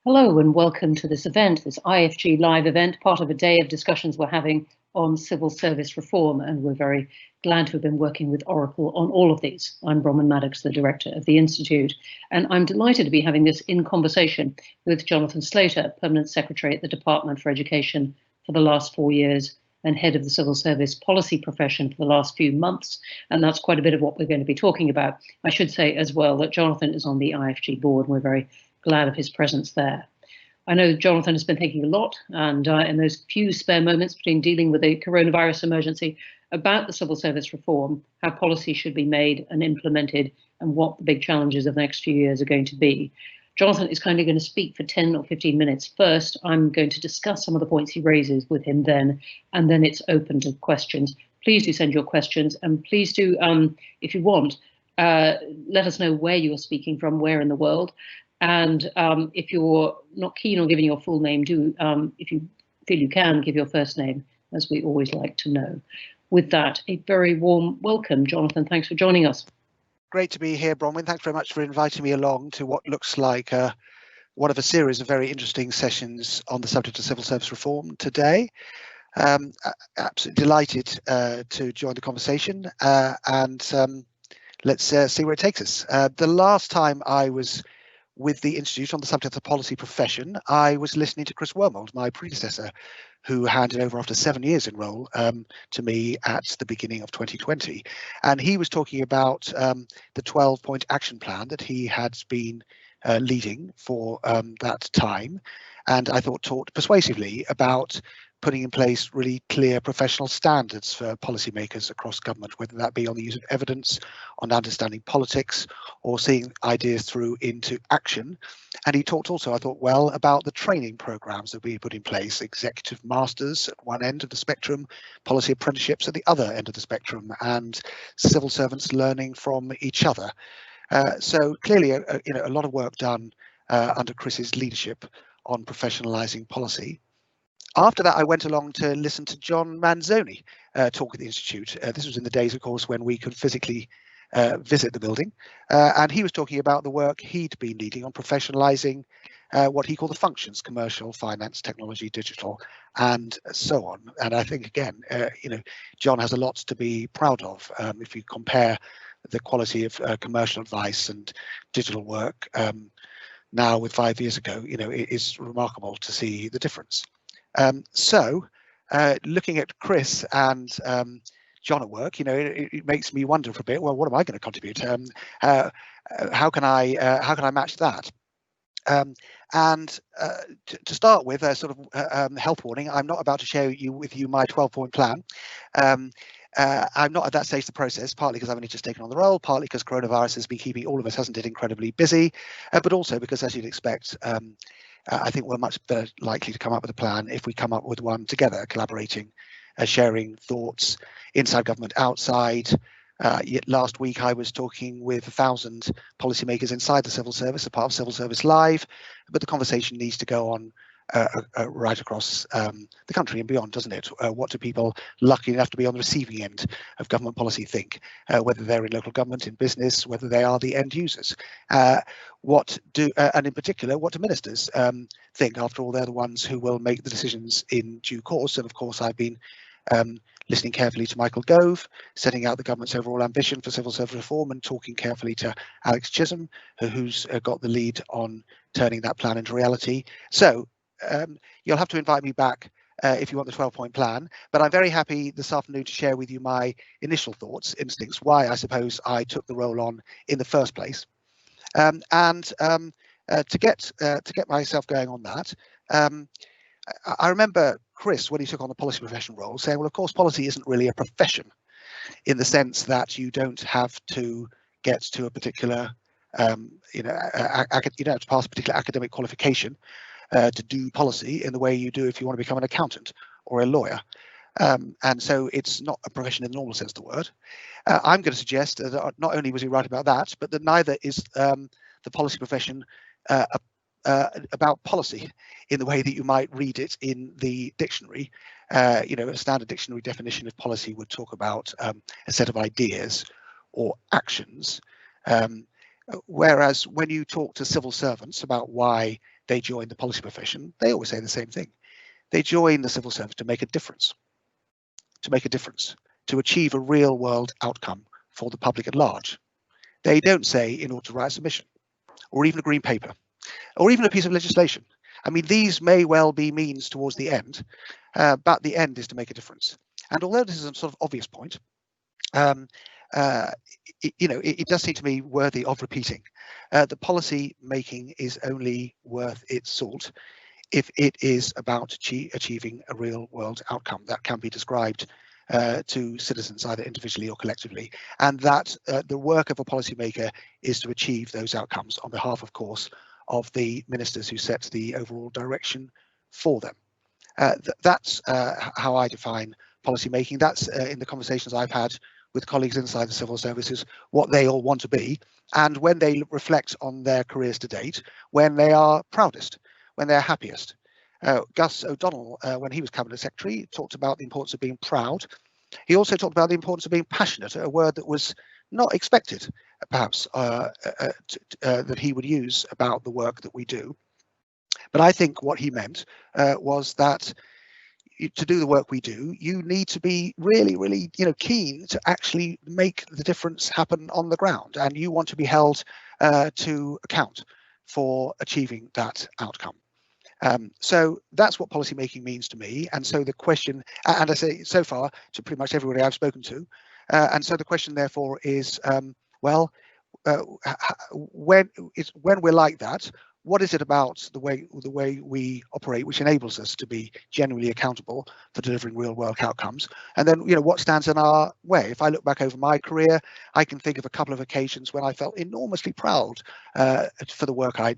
Hello and welcome to this event, this IFG live event, part of a day of discussions we're having on civil service reform, and we're very glad to have been working with Oracle on all of these. I'm Bronwen Maddox, the director of the Institute, and I'm delighted to be having this in conversation with Jonathan Slater, Permanent Secretary at the Department for Education for the last 4 years and head of the civil service policy profession for the last few months, and that's quite a bit of what we're going to be talking about. I should say as well that Jonathan is on the IFG board, and we're very glad of his presence there. I know Jonathan has been thinking a lot, and in those few spare moments between dealing with the coronavirus emergency, about the civil service reform, how policy should be made and implemented, and what the big challenges of the next few years are going to be. Jonathan is kindly going to speak for 10 or 15 minutes first. I'm going to discuss some of the points he raises with him then, and then it's open to questions. Please do send your questions, and please do, if you want, let us know where you're speaking from, where in the world. And if you're not keen on giving your full name, do, if you feel you can, give your first name, as we always like to know. With that, a very warm welcome. Jonathan, thanks for joining us. Great to be here, Bronwen. Thanks very much for inviting me along to what looks like one of a series of very interesting sessions on the subject of civil service reform today. Absolutely delighted to join the conversation, and let's see where it takes us. The last time I was with the Institute on the subject of the policy profession, I was listening to Chris Wormold, my predecessor, who handed over after 7 years in role to me at the beginning of 2020. And he was talking about the 12-point action plan that he had been leading for that time. And I thought talked persuasively about putting in place really clear professional standards for policymakers across government, whether that be on the use of evidence, on understanding politics, or seeing ideas through into action. And he talked also, I thought, well, about the training programs that we put in place, executive masters at one end of the spectrum, policy apprenticeships at the other end of the spectrum, and civil servants learning from each other. So clearly, a lot of work done under Chris's leadership on professionalising policy. After that, I went along to listen to John Manzoni talk at the Institute. This was in the days, of course, when we could physically visit the building. And he was talking about the work he'd been leading on professionalising what he called the functions: commercial, finance, technology, digital, and so on. And I think, again, John has a lot to be proud of. If you compare the quality of commercial advice and digital work now with 5 years ago, it is remarkable to see the difference. So looking at Chris and John at work, it makes me wonder for a bit, well, what am I going to contribute? How can I match that? And to start with, a sort of health warning: I'm not about to share with you my 12-point plan. I'm not at that stage of the process, partly because I've only just taken on the role, partly because coronavirus has been keeping all of us, hasn't it, incredibly busy, but also because, as you'd expect, I think we're much better likely to come up with a plan if we come up with one together, collaborating, sharing thoughts inside government, outside. Last week I was talking with 1,000 policymakers inside the civil service, a part of Civil Service Live, but the conversation needs to go on right across the country and beyond, doesn't it? What do people lucky enough to be on the receiving end of government policy think, whether they're in local government, in business, whether they are the end users? And in particular, what do ministers think? After all, they're the ones who will make the decisions in due course. And of course, I've been listening carefully to Michael Gove, setting out the government's overall ambition for civil service reform, and talking carefully to Alex Chisholm, who's got the lead on turning that plan into reality. So you'll have to invite me back if you want the 12-point plan, but I'm very happy this afternoon to share with you my initial thoughts, instincts, why I suppose I took the role on in the first place. And to get myself going on that, I remember Chris, when he took on the policy profession role, saying, well, of course, policy isn't really a profession in the sense that you don't have to get to a particular, you don't have to pass a particular academic qualification to do policy in the way you do if you want to become an accountant or a lawyer. And so it's not a profession in the normal sense of the word. I'm going to suggest that not only was he right about that, but that neither is the policy profession about policy in the way that you might read it in the dictionary. A standard dictionary definition of policy would talk about a set of ideas or actions. Whereas when you talk to civil servants about why they join the policy profession, they always say the same thing. They join the civil service to make a difference, to achieve a real world outcome for the public at large. They don't say in order to write a submission, or even a green paper, or even a piece of legislation. I mean, these may well be means towards the end, but the end is to make a difference. And although this is a sort of obvious point, it does seem to me worthy of repeating. The policy making is only worth its salt if it is about achieving a real world outcome that can be described to citizens either individually or collectively, and that the work of a policymaker is to achieve those outcomes on behalf, of course, of the ministers who set the overall direction for them. That's how I define policy making. That's in the conversations I've had with colleagues inside the civil services, what they all want to be, and when they reflect on their careers to date, when they are proudest, when they're happiest. Gus O'Donnell, when he was Cabinet Secretary, talked about the importance of being proud. He also talked about the importance of being passionate, a word that was not expected, perhaps, that he would use about the work that we do. But I think what he meant was that to do the work we do, you need to be really, really, keen to actually make the difference happen on the ground, and you want to be held to account for achieving that outcome. So that's what policy making means to me. And so the question, and I say so far to pretty much everybody I've spoken to, and so the question therefore is, when we're like that, what is it about the way we operate which enables us to be genuinely accountable for delivering real world outcomes? And then, what stands in our way? If I look back over my career, I can think of a couple of occasions when I felt enormously proud for the work I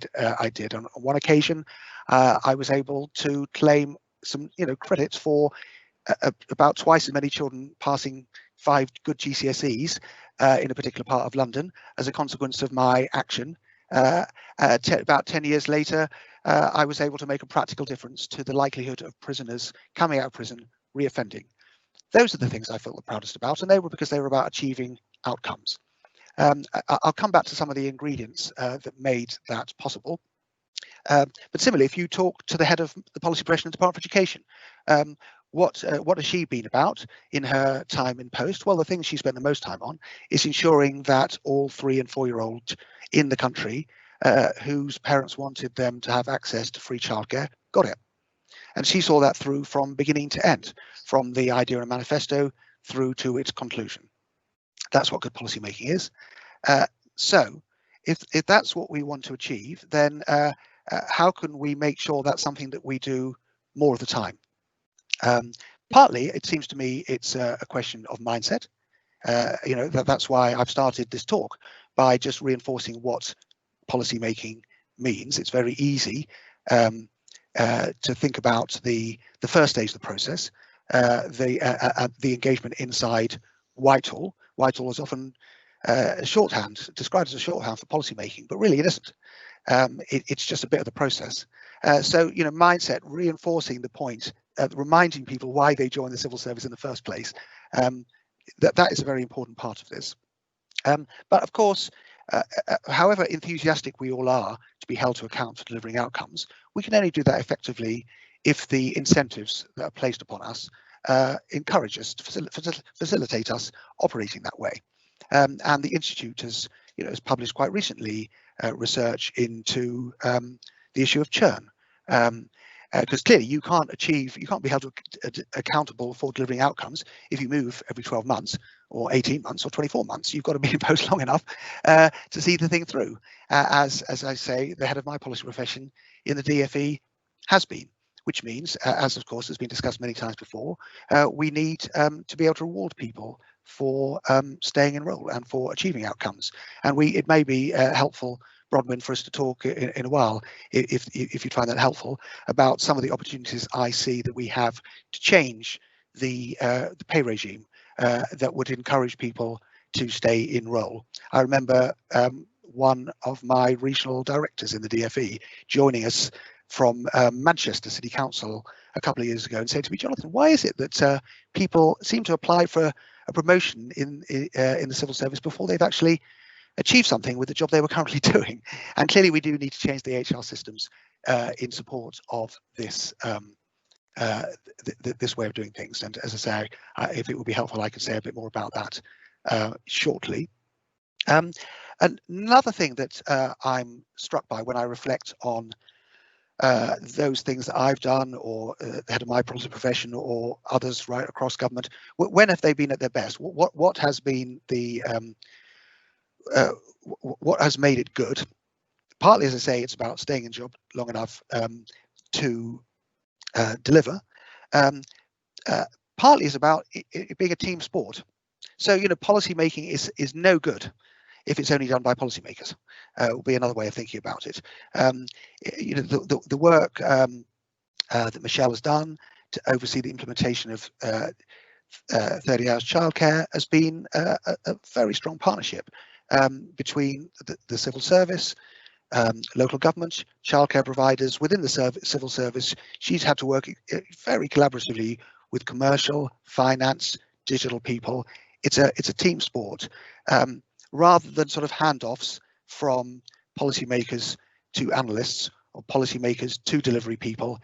did. On one occasion, I was able to claim some, credits for about twice as many children passing 5 good GCSEs in a particular part of London as a consequence of my action. About 10 years later, I was able to make a practical difference to the likelihood of prisoners coming out of prison reoffending. Those are the things I felt the proudest about, and they were because they were about achieving outcomes. I'll come back to some of the ingredients that made that possible. But similarly, if you talk to the head of the policy profession in the Department of Education, what has she been about in her time in post? Well, the thing she spent the most time on is ensuring that all 3- and 4-year-olds in the country whose parents wanted them to have access to free childcare got it. And she saw that through from beginning to end, from the idea and manifesto through to its conclusion. That's what good policy making is. So if that's what we want to achieve, then how can we make sure that's something that we do more of the time? Partly, it seems to me, it's a question of mindset. That's why I've started this talk by just reinforcing what policy making means. It's very easy to think about the first stage of the process, the engagement inside Whitehall. Whitehall is often described as a shorthand for policy making, but really it isn't. It's just a bit of the process. So, mindset, reinforcing the point, reminding people why they join the civil service in the first place, that is a very important part of this. But of course, however enthusiastic we all are to be held to account for delivering outcomes, we can only do that effectively if the incentives that are placed upon us encourage us to facilitate us operating that way. And the Institute has published quite recently research into the issue of churn. Because clearly you can't be held accountable for delivering outcomes if you move every 12 months or 18 months or 24 months. You've got to be in post long enough to see the thing through, as I say, the head of my policy profession in the DfE has been, which means, as of course has been discussed many times before, we need to be able to reward people for staying in role and for achieving outcomes. And it may be helpful, Bronwen, for us to talk in a while, if you'd find that helpful, about some of the opportunities I see that we have to change the pay regime that would encourage people to stay in role. I remember one of my regional directors in the DfE joining us from Manchester City Council a couple of years ago and saying to me, Jonathan, why is it that people seem to apply for a promotion in the civil service before they've actually achieve something with the job they were currently doing. And clearly we do need to change the HR systems in support of this this way of doing things. And as I say, if it would be helpful, I could say a bit more about that shortly. Another thing that I'm struck by when I reflect on those things that I've done, or the head of my policy profession, or others right across government, when have they been at their best? What has been the what has made it good? Partly, as I say, it's about staying in job long enough to deliver. Partly is about it being a team sport. So, you know, policy making is no good if it's only done by policymakers. Will be another way of thinking about it. You know, the work that Michelle has done to oversee the implementation of 30 hours childcare has been a very strong partnership between the civil service, local government, childcare providers within the civil service. She's had to work very collaboratively with commercial, finance, digital people. It's a team sport. Rather than sort of handoffs from policymakers to analysts or policymakers to delivery people,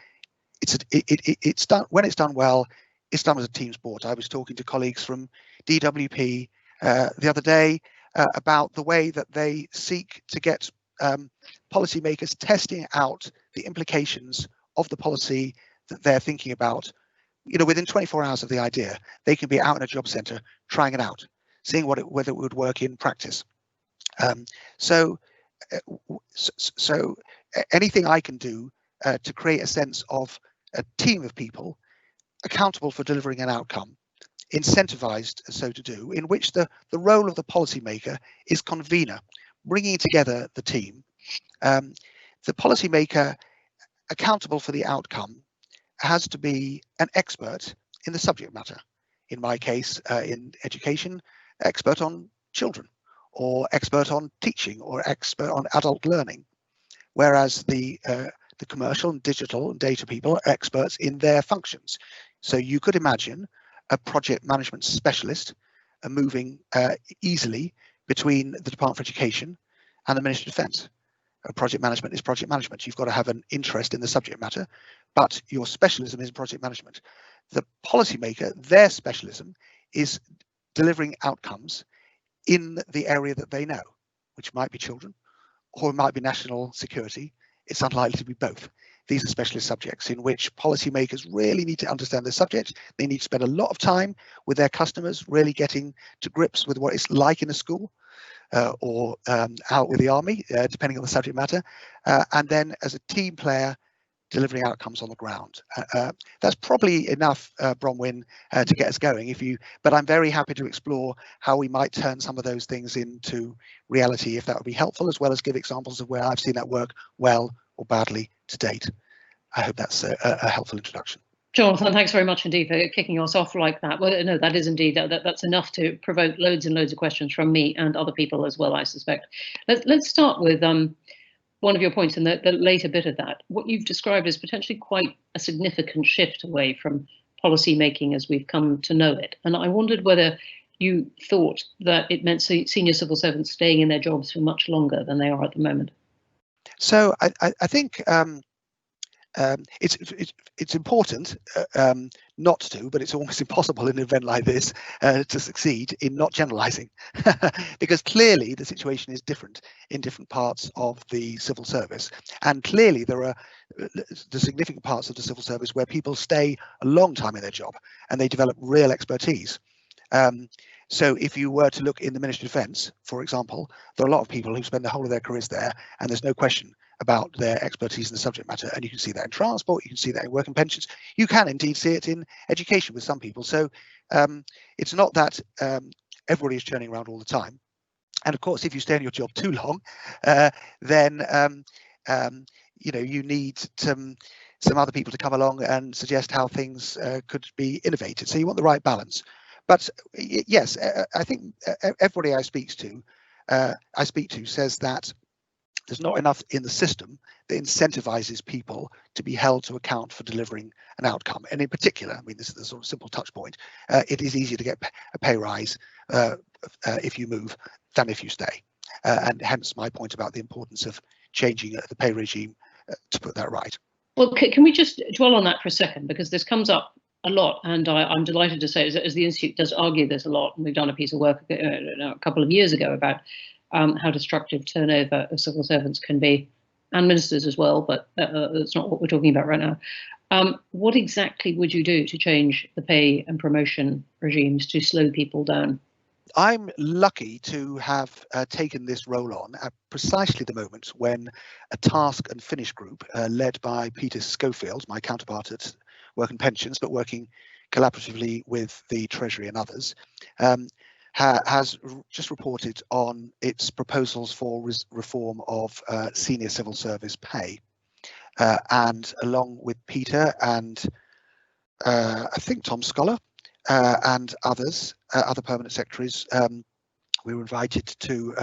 it's done when it's done well. It's done as a team sport. I was talking to colleagues from DWP the other day about the way that they seek to get policymakers testing out the implications of the policy that they're thinking about. You know, within 24 hours of the idea, they can be out in a job centre trying it out, seeing whether it would work in practice. So anything I can do to create a sense of a team of people accountable for delivering an outcome, incentivized so to do, in which the role of the policymaker is convener, bringing together the team. The policymaker accountable for the outcome has to be an expert in the subject matter. In my case, in education, expert on children, or expert on teaching, or expert on adult learning, whereas the commercial and digital and data people are experts in their functions. So you could imagine a project management specialist moving easily between the Department for Education and the Ministry of Defence. Project management is project management. You've got to have an interest in the subject matter, but your specialism is project management. The policymaker, their specialism is delivering outcomes in the area that they know, which might be children, or it might be national security. It's unlikely to be both. These are specialist subjects in which policymakers really need to understand the subject. They need to spend a lot of time with their customers, really getting to grips with what it's like in a school or out with the army, depending on the subject matter. And then as a team player, delivering outcomes on the ground. That's probably enough, Bronwen, to get us going. But I'm very happy to explore how we might turn some of those things into reality, if that would be helpful, as well as give examples of where I've seen that work well or badly to date. I hope that's a helpful introduction. Jonathan, thanks very much indeed for kicking us off like that. Well, no, that is indeed, that's enough to provoke loads and loads of questions from me and other people as well, I suspect. Let's start with one of your points in the later bit of that. What you've described is potentially quite a significant shift away from policy making as we've come to know it. And I wondered whether you thought that it meant senior civil servants staying in their jobs for much longer than they are at the moment. So I think it's important not to, but it's almost impossible in an event like this to succeed in not generalizing, because clearly the situation is different in different parts of the civil service, and clearly there are the significant parts of the civil service where people stay a long time in their job and they develop real expertise. So if you were to look in the Ministry of Defence, for example, there are a lot of people who spend the whole of their careers there, and there's no question about their expertise in the subject matter. And you can see that in transport, you can see that in work and pensions, you can indeed see it in education with some people. So it's not that everybody is churning around all the time. And of course, if you stay in your job too long, then you know, you need some other people to come along and suggest how things could be innovated. So you want the right balance. But yes, I think everybody I speak to says that there's not enough in the system that incentivizes people to be held to account for delivering an outcome. And in particular, I mean, this is the sort of simple touch point, it is easier to get a pay rise if you move than if you stay. and hence my point about the importance of changing the pay regime to put that right. Well, can we just dwell on that for a second, because this comes up a lot, and I'm delighted to say, as the Institute does argue this a lot, and we've done a piece of work a couple of years ago about how destructive turnover of civil servants can be, and ministers as well, but that's not what we're talking about right now. What exactly would you do to change the pay and promotion regimes to slow people down? I'm lucky to have taken this role on at precisely the moment when a task and finish group led by Peter Schofield, my counterpart at Work and Pensions, but working collaboratively with the Treasury and others, has just reported on its proposals for reform of senior civil service pay. And along with Peter and I think Tom Scholar, and others, other permanent secretaries, we were invited to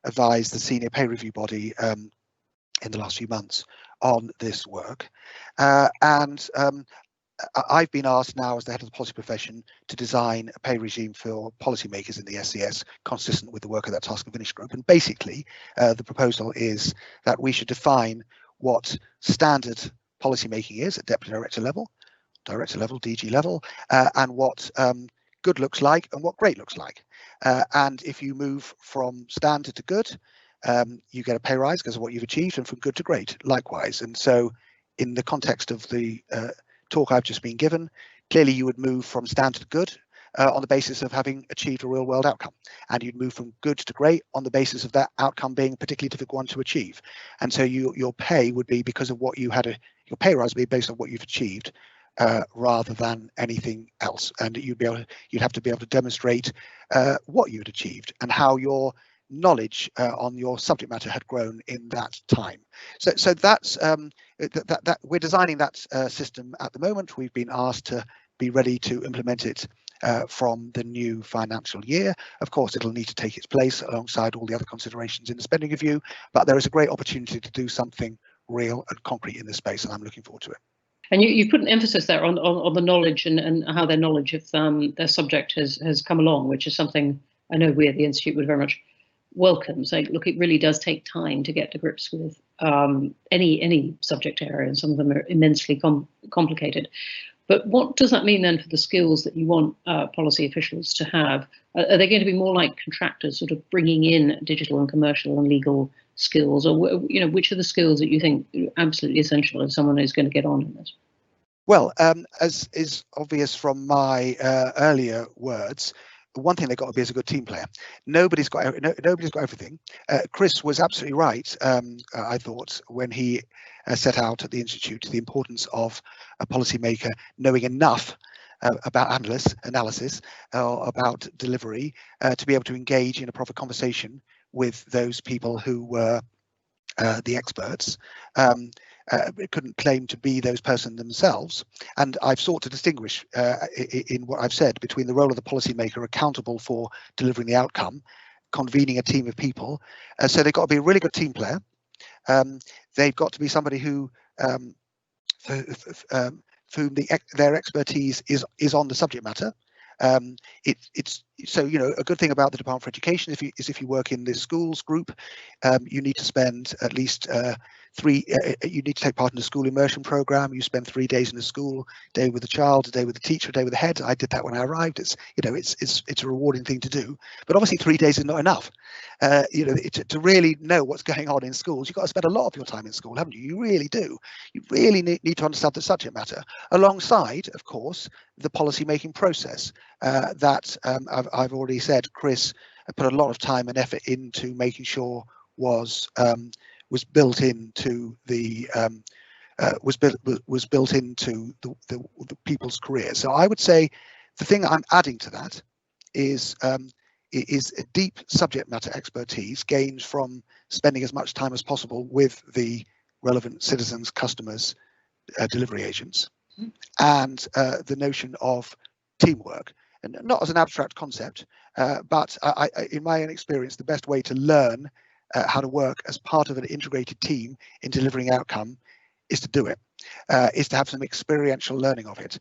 advise the senior pay review body in the last few months on this work. I've been asked now, as the head of the policy profession, to design a pay regime for policymakers in the SCS consistent with the work of that task and finish group. And basically, the proposal is that we should define what standard policymaking is at deputy director level, DG level, and what good looks like and what great looks like. And if you move from standard to good, you get a pay rise because of what you've achieved, and from good to great likewise. And so in the context of the talk I've just been given, clearly you would move from standard to good on the basis of having achieved a real world outcome, and you'd move from good to great on the basis of that outcome being a particularly difficult one to achieve. And so your pay would be because of what you had, your pay rise would be based on what you've achieved, rather than anything else. And you'd have to be able to demonstrate what you'd achieved and how your knowledge on your subject matter had grown in that time. So that's that we're designing that system at the moment. We've been asked to be ready to implement it from the new financial year. Of course, it'll need to take its place alongside all the other considerations in the spending review, but there is a great opportunity to do something real and concrete in this space, and I'm looking forward to it. And you put an emphasis there on the knowledge and how their knowledge of their subject has come along, which is something I know we at the Institute would very much welcome. So look, it really does take time to get to grips with any subject area, and some of them are immensely complicated. But what does that mean then for the skills that you want policy officials to have? Are they going to be more like contractors, sort of bringing in digital and commercial and legal skills, or which are the skills that you think are absolutely essential if someone is going to get on in this? Well, as is obvious from my earlier words, one thing they've got to be is a good team player. Nobody's got everything. Chris was absolutely right, I thought, when he set out at the Institute the importance of a policymaker knowing enough about analysis, about delivery, to be able to engage in a proper conversation with those people who were the experts. Couldn't claim to be those persons themselves, and I've sought to distinguish in what I've said between the role of the policymaker accountable for delivering the outcome, convening a team of people. So they've got to be a really good team player. They've got to be somebody who whom their expertise is on the subject matter. It's so, a good thing about the Department for Education is if you work in this schools group, you need to spend at least you need to take part in a school immersion program. You spend 3 days in a school, a day with the child, a day with the teacher, a day with the head. I did that when I arrived. It's a rewarding thing to do, but obviously 3 days is not enough. To really know what's going on in schools, you've got to spend a lot of your time in school, haven't you? You really do. You really need to understand the subject matter alongside, of course, the policy making process that I've already said Chris put a lot of time and effort into making sure was built into the people's careers. So I would say the thing I'm adding to that is a deep subject matter expertise gained from spending as much time as possible with the relevant citizens, customers, delivery agents, and the notion of teamwork, and not as an abstract concept, but in my own experience, the best way to learn how to work as part of an integrated team in delivering outcome is to do it, is to have some experiential learning of it.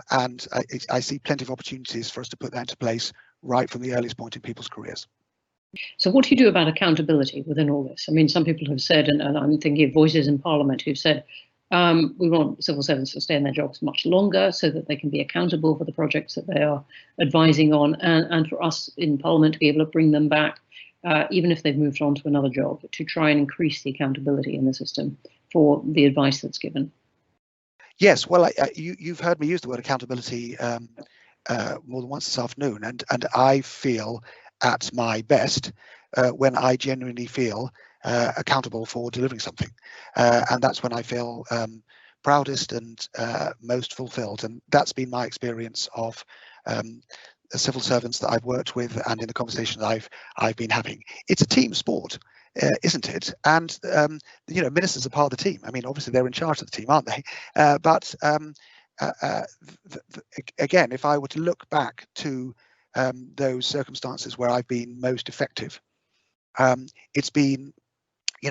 And I see plenty of opportunities for us to put that into place right from the earliest point in people's careers. So what do you do about accountability within all this? I mean, some people have said, and I'm thinking of voices in Parliament who've said, we want civil servants to stay in their jobs much longer so that they can be accountable for the projects that they are advising on, and for us in Parliament to be able to bring them back, even if they've moved on to another job, to try and increase the accountability in the system for the advice that's given. Yes, well, you've heard me use the word accountability more than once this afternoon, and I feel at my best when I genuinely feel accountable for delivering something, and that's when I feel proudest and most fulfilled. And that's been my experience of civil servants that I've worked with, and in the conversations I've been having. It's a team sport. Isn't it? And ministers are part of the team. I mean, obviously they're in charge of the team, aren't they? But again, if I were to look back to those circumstances where I've been most effective, it's been,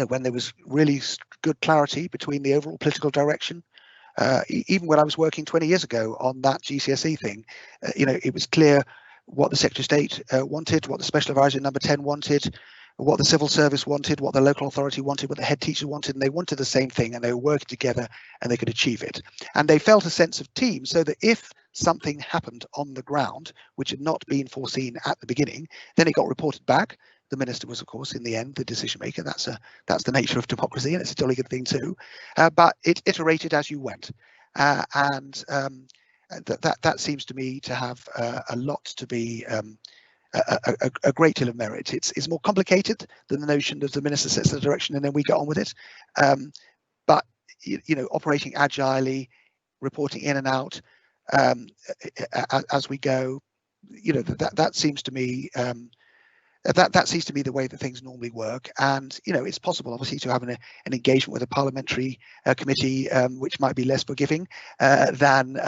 when there was really good clarity between the overall political direction. Even when I was working 20 years ago on that GCSE thing, it was clear what the Secretary of State wanted, what the Special Advisor number 10 wanted, what the civil service wanted, what the local authority wanted, what the head teacher wanted, and they wanted the same thing, and they were working together and they could achieve it. And they felt a sense of team, so that if something happened on the ground which had not been foreseen at the beginning, then it got reported back. The minister was, of course, in the end, the decision maker. That's the nature of democracy, and it's a jolly good thing too. But it iterated as you went, and that seems to me to have a lot to be a great deal of merit. It's more complicated than the notion of the minister sets the direction and then we get on with it. But operating agilely, reporting in and out as we go, that seems to me. That seems to be the way that things normally work, and it's possible, obviously, to have an engagement with a parliamentary committee which might be less forgiving than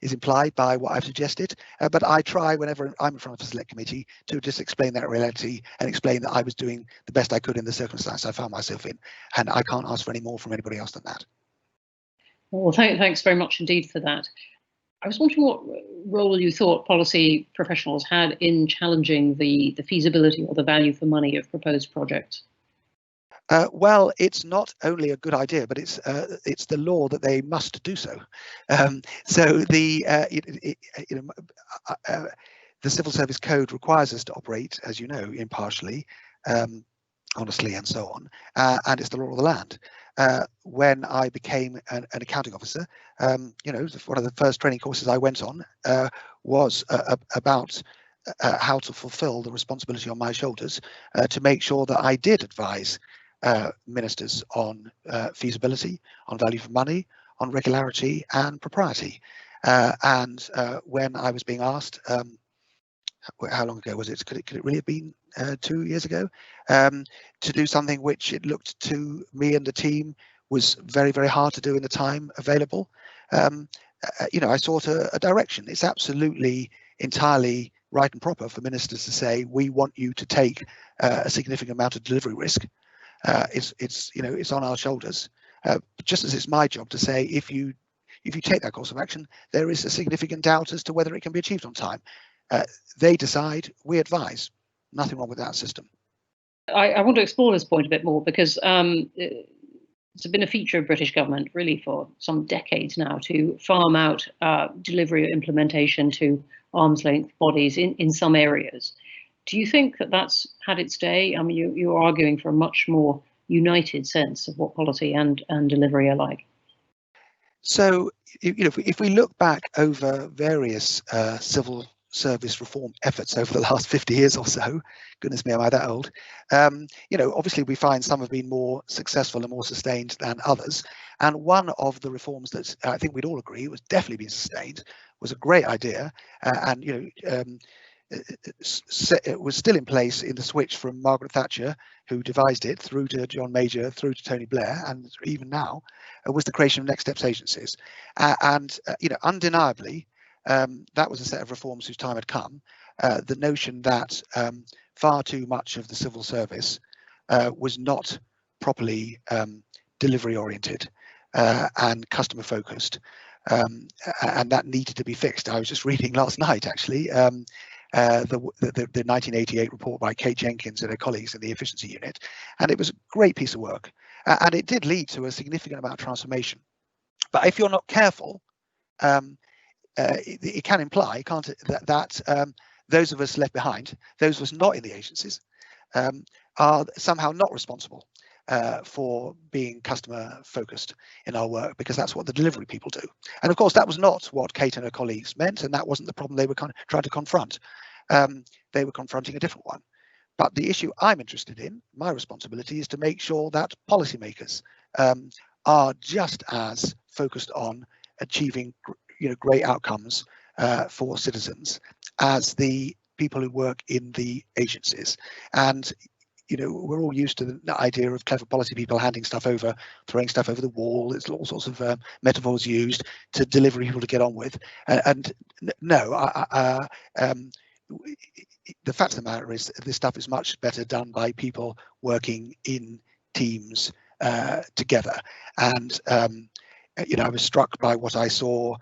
is implied by what I've suggested. But I try, whenever I'm in front of a select committee, to just explain that reality and explain that I was doing the best I could in the circumstance I found myself in, and I can't ask for any more from anybody else than that. Well, thanks very much indeed for that. I was wondering what role you thought policy professionals had in challenging the feasibility or the value for money of proposed projects. Well, it's not only a good idea, but it's the law that they must do so. So the Civil Service Code requires us to operate, as you know, impartially, honestly, and so on, and it's the law of the land. When I became an accounting officer, one of the first training courses I went on was about how to fulfill the responsibility on my shoulders to make sure that I did advise ministers on feasibility, on value for money, on regularity and propriety. And when I was being asked, how long ago was it? Could it really have been 2 years ago? To do something which it looked to me and the team was very, very hard to do in the time available. I sought a direction. It's absolutely entirely right and proper for ministers to say, we want you to take a significant amount of delivery risk. It's on our shoulders. Just as it's my job to say, if you take that course of action, there is a significant doubt as to whether it can be achieved on time. They decide, we advise. Nothing wrong with that system. I want to explore this point a bit more, because it's been a feature of British government really for some decades now to farm out delivery or implementation to arm's length bodies in some areas. Do you think that that's had its day? I mean, you're arguing for a much more united sense of what policy and delivery are like. So, if we look back over various civil service reform efforts over the last 50 years or so, goodness me, am I that old? Obviously we find some have been more successful and more sustained than others. And one of the reforms that I think we'd all agree was definitely been sustained, was a great idea, it was still in place in the switch from Margaret Thatcher, who devised it, through to John Major, through to Tony Blair, and even now, was the creation of Next Steps agencies. Undeniably, that was a set of reforms whose time had come. The notion that far too much of the civil service was not properly delivery oriented and customer focused, and that needed to be fixed. I was just reading last night, actually, the 1988 report by Kate Jenkins and her colleagues in the efficiency unit, and it was a great piece of work, and it did lead to a significant amount of transformation. But if you're not careful, it can imply, can't it, that those of us left behind, those of us not in the agencies, are somehow not responsible for being customer focused in our work, because that's what the delivery people do. And of course, that was not what Kate and her colleagues meant, and that wasn't the problem they were trying to confront. They were confronting a different one. But the issue I'm interested in, my responsibility, is to make sure that policymakers are just as focused on achieving great outcomes for citizens as the people who work in the agencies. And we're all used to the idea of clever policy people handing stuff over, throwing stuff over the wall. There's all sorts of metaphors used to deliver people to get on with. And no, the fact of the matter is this stuff is much better done by people working in teams together. And I was struck by what I saw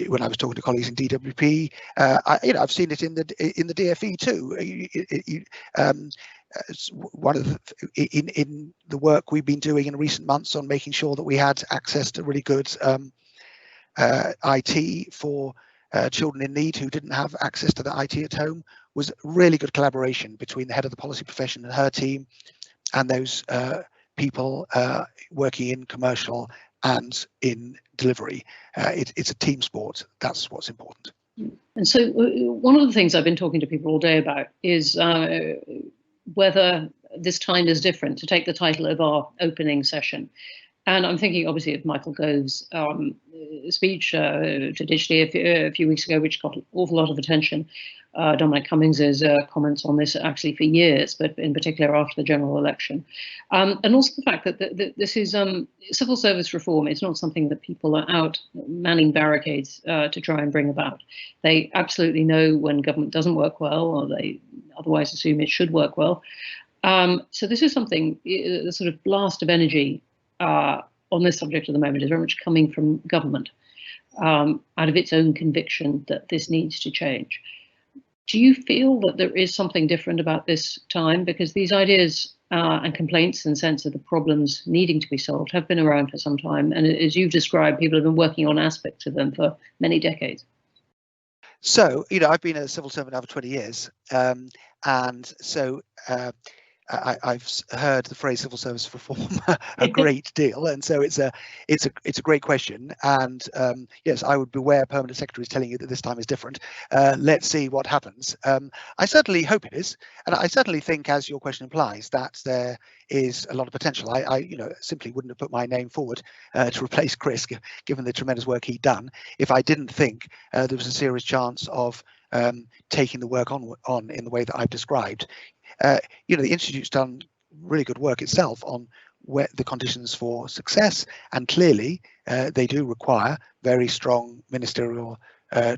when I was talking to colleagues in DWP. I've seen it in the DFE too. One of in the work we've been doing in recent months on making sure that we had access to really good IT for children in need who didn't have access to the IT at home, was really good collaboration between the head of the policy profession and her team and those people working in commercial and in delivery. It's a team sport. That's what's important. And so one of the things I've been talking to people all day about is whether this time is different, to take the title of our opening session. And I'm thinking, obviously, of Michael Gove's speech to Digitally a few weeks ago, which got an awful lot of attention. Dominic Cummings's comments on this actually for years, but in particular after the general election. And also the fact that this is civil service reform. It's not something that people are out manning barricades to try and bring about. They absolutely know when government doesn't work well, or they otherwise assume it should work well. So this is something, the sort of blast of energy on this subject at the moment is very much coming from government, out of its own conviction that this needs to change. Do you feel that there is something different about this time? Because these ideas and complaints and sense of the problems needing to be solved have been around for some time. And as you've described, people have been working on aspects of them for many decades. So, I've been a civil servant now for 20 years. And so I've heard the phrase civil service reform a great deal, and so it's a great question. And yes, I would beware permanent secretaries telling you that this time is different. Let's see what happens. I certainly hope it is, and I certainly think, as your question implies, that there is a lot of potential. I simply wouldn't have put my name forward to replace Chris, given the tremendous work he'd done, if I didn't think there was a serious chance of taking the work on in the way that I've described. The Institute's done really good work itself on where the conditions for success, and clearly they do require very strong ministerial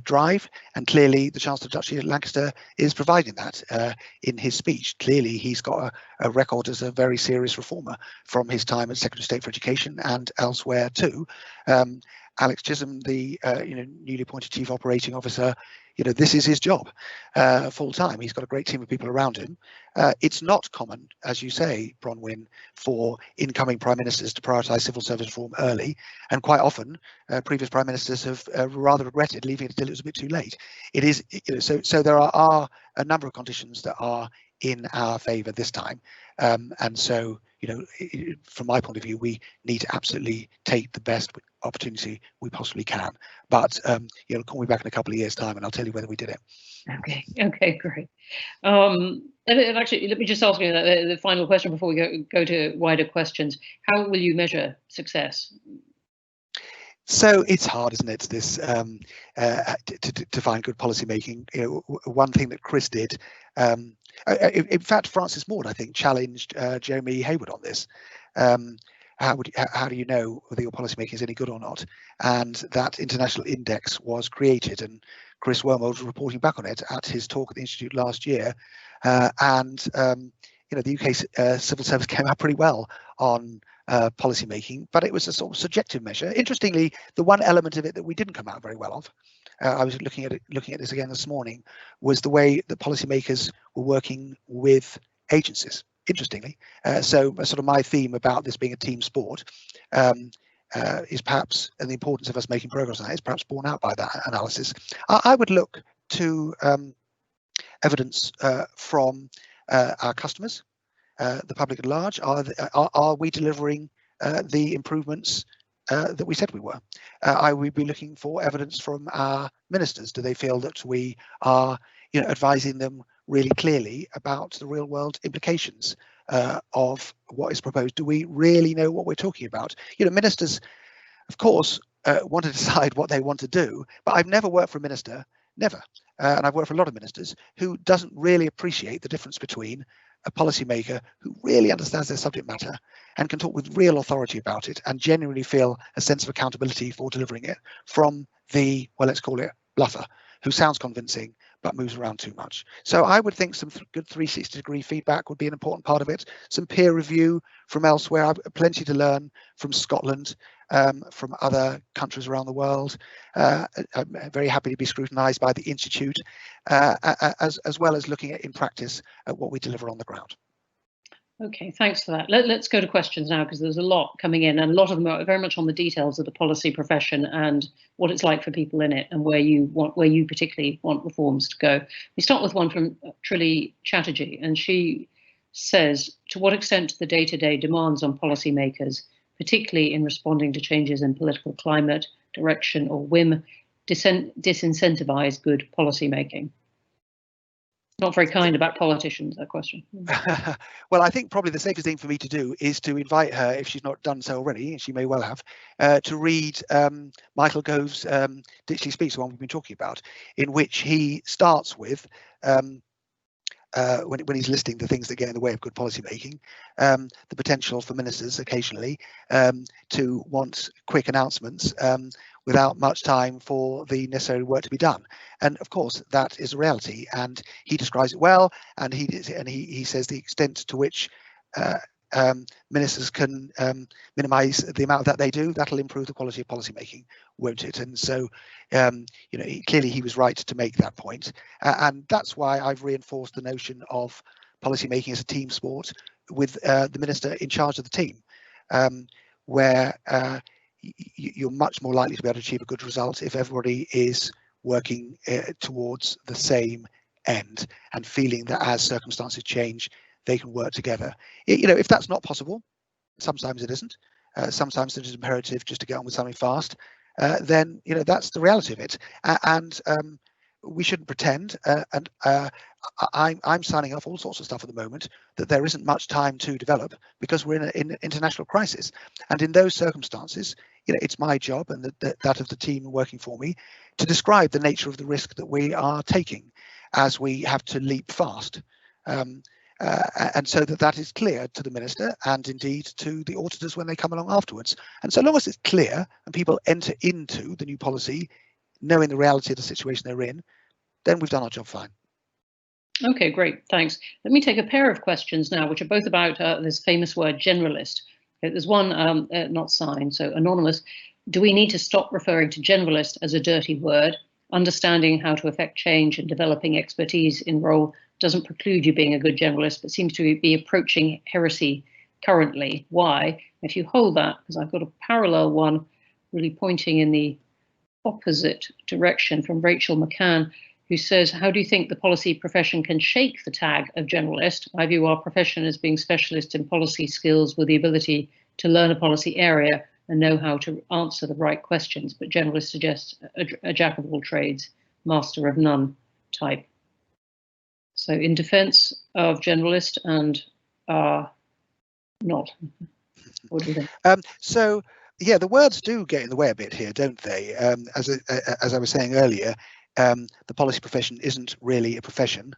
drive, and clearly the Chancellor of the Duchy of Lancaster is providing that in his speech. Clearly he's got a record as a very serious reformer from his time as Secretary of State for Education and elsewhere too. Alex Chisholm, the newly appointed Chief Operating Officer, this is his job full time. He's got a great team of people around him. It's not common, as you say, Bronwen, for incoming prime ministers to prioritise civil service reform early, and quite often previous prime ministers have rather regretted leaving it until it was a bit too late. It is, so there are a number of conditions that are in our favour this time, and so from my point of view, we need to absolutely take the best opportunity we possibly can. But call me back in a couple of years' time, and I'll tell you whether we did it. Okay, great. And actually, let me just ask you the final question before we go to wider questions. How will you measure success? So it's hard, isn't it, this to find good policy making. One thing that Chris did, in fact, Francis Maud, I think, challenged Jeremy Hayward on this. How do you know whether your policy making is any good or not? And that international index was created, and Chris Wormold was reporting back on it at his talk at the Institute last year. The UK civil service came out pretty well on policy making, but it was a sort of subjective measure. Interestingly, the one element of it that we didn't come out very well of I was looking at this again this morning, was the way that policymakers were working with agencies. Interestingly, so sort of my theme about this being a team sport is perhaps, and the importance of us making progress on that is perhaps borne out by that analysis. I would look to evidence from our customers, the public at large. Are we delivering the improvements that we said we were? I would be looking for evidence from our ministers. Do they feel that we are, advising them really clearly about the real world implications of what is proposed? Do we really know what we're talking about? Ministers, of course, want to decide what they want to do, but I've never worked for a minister, never, and I've worked for a lot of ministers who doesn't really appreciate the difference between a policymaker who really understands their subject matter and can talk with real authority about it and genuinely feel a sense of accountability for delivering it, from the, well, let's call it bluffer, who sounds convincing but moves around too much. So I would think some good 360-degree feedback would be an important part of it. Some peer review from elsewhere. I've plenty to learn from Scotland, from other countries around the world. I'm very happy to be scrutinised by the Institute, as well as looking at in practice at what we deliver on the ground. Okay, thanks for that. Let's go to questions now, because there's a lot coming in, and a lot of them are very much on the details of the policy profession and what it's like for people in it, and where you particularly want reforms to go. We start with one from Trilly Chatterjee, and she says, to what extent do the day-to-day demands on policymakers, particularly in responding to changes in political climate, direction, or whim, disincentivise good policy making? Not very kind about politicians, that question. Well, I think probably the safest thing for me to do is to invite her, if she's not done so already, and she may well have, to read Michael Gove's Ditchley Speaks, the one we've been talking about, in which he starts with, when he's listing the things that get in the way of good policy making, the potential for ministers occasionally to want quick announcements without much time for the necessary work to be done. And of course, that is a reality, and he describes it well, and he says the extent to which ministers can minimise the amount that they do, that'll improve the quality of policy making, won't it? And so, clearly he was right to make that point, and that's why I've reinforced the notion of policy making as a team sport with the minister in charge of the team, where you're much more likely to be able to achieve a good result if everybody is working towards the same end and feeling that as circumstances change, they can work together. If that's not possible, sometimes it isn't. Sometimes it is imperative just to get on with something fast. Then that's the reality of it, and we shouldn't pretend. And I'm signing off all sorts of stuff at the moment that there isn't much time to develop because we're in an international crisis, and in those circumstances, it's my job and that of the team working for me to describe the nature of the risk that we are taking as we have to leap fast. And so that is clear to the minister and indeed to the auditors when they come along afterwards. And so long as it's clear and people enter into the new policy knowing the reality of the situation they're in, then we've done our job fine. Okay, great, thanks. Let me take a pair of questions now, which are both about this famous word generalist. Okay, there's one not signed, so anonymous. Do we need to stop referring to generalist as a dirty word? Understanding how to affect change and developing expertise in role doesn't preclude you being a good generalist, but seems to be approaching heresy currently. Why? If you hold that, because I've got a parallel one really pointing in the opposite direction from Rachel McCann, who says, how do you think the policy profession can shake the tag of generalist? I view our profession as being specialist in policy skills with the ability to learn a policy area and know how to answer the right questions, but generalist suggests a jack of all trades, master of none type. So in defense of generalist and not, what do you think? So yeah, the words do get in the way a bit here, don't they? As I was saying earlier, the policy profession isn't really a profession.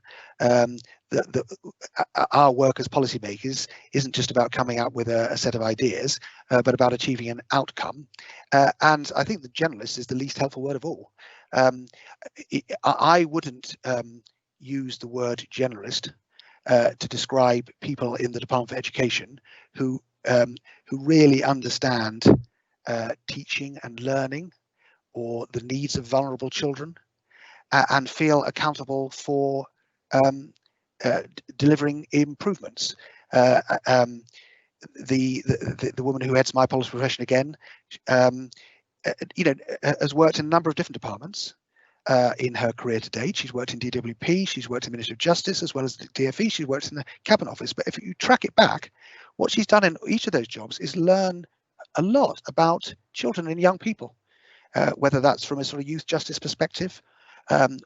Our work as policymakers isn't just about coming up with a set of ideas, but about achieving an outcome. And I think the generalist is the least helpful word of all. I wouldn't use the word generalist to describe people in the Department for Education who really understand teaching and learning or the needs of vulnerable children, and feel accountable for delivering improvements. The woman who heads my policy profession again, has worked in a number of different departments in her career to date. She's worked in DWP, she's worked in the Ministry of Justice, as well as the DFE, she's worked in the Cabinet Office. But if you track it back, what she's done in each of those jobs is learn a lot about children and young people, whether that's from a sort of youth justice perspective,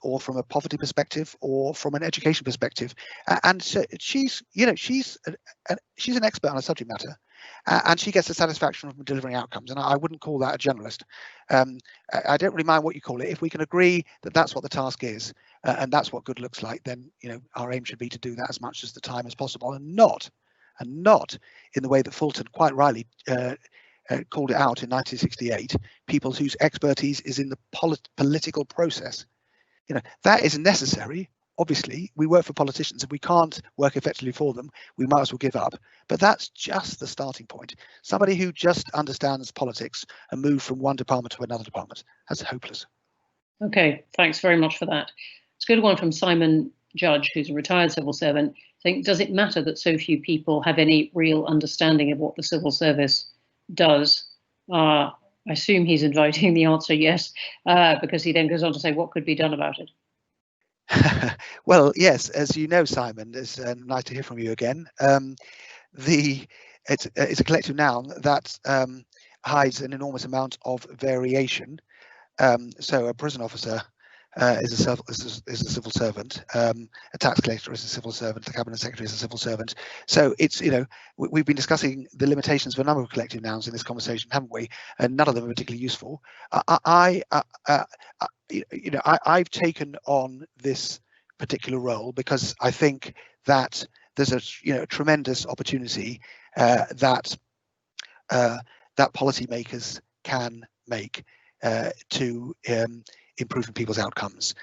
or from a poverty perspective, or from an education perspective. And so she's an expert on a subject matter, and she gets the satisfaction from delivering outcomes. And I wouldn't call that a generalist. I don't really mind what you call it. If we can agree that that's what the task is, and that's what good looks like, then our aim should be to do that as much as the time as possible, and not in the way that Fulton quite rightly called it out in 1968, people whose expertise is in the political process. That is necessary. Obviously, we work for politicians. If we can't work effectively for them, we might as well give up. But that's just the starting point. Somebody who just understands politics and moves from one department to another department, that's hopeless. Okay, thanks very much for that. Let's go to one from Simon Judge, who's a retired civil servant. Does it matter that so few people have any real understanding of what the civil service does? I assume he's inviting the answer yes, because he then goes on to say what could be done about it. Well, yes, as you know, Simon, it's nice to hear from you again. It's a collective noun that hides an enormous amount of variation. So a prison officer is a civil servant, a tax collector is a civil servant, the cabinet secretary is a civil servant. So it's, we've been discussing the limitations of a number of collective nouns in this conversation, haven't we? And none of them are particularly useful. I've taken on this particular role because I think that there's a tremendous opportunity that policymakers can make to improving people's outcomes.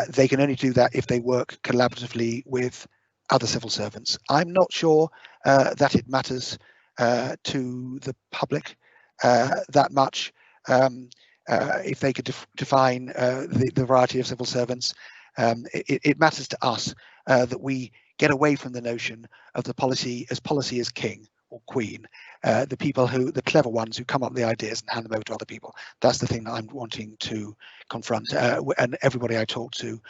They can only do that if they work collaboratively with other civil servants. I'm not sure that it matters to the public that much if they could define the variety of civil servants. It matters to us that we get away from the notion of the policy as king or queen, the clever ones who come up with the ideas and hand them over to other people. That's the thing that I'm wanting to confront, and everybody I talk to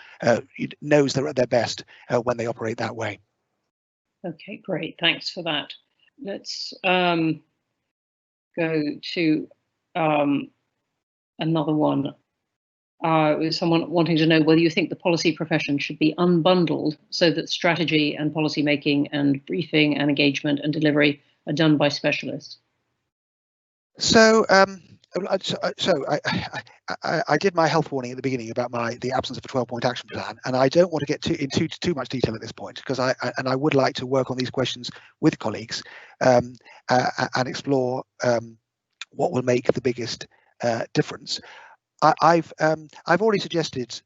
knows they're at their best when they operate that way. Okay, great, thanks for that. Let's go to another one. Someone wanting to know whether you think the policy profession should be unbundled so that strategy and policy making and briefing and engagement and delivery are done by specialists. So I did my health warning at the beginning about the absence of a 12-point action plan, and I don't want to get into too much detail at this point because I would like to work on these questions with colleagues and explore what will make the biggest difference. I've already suggested,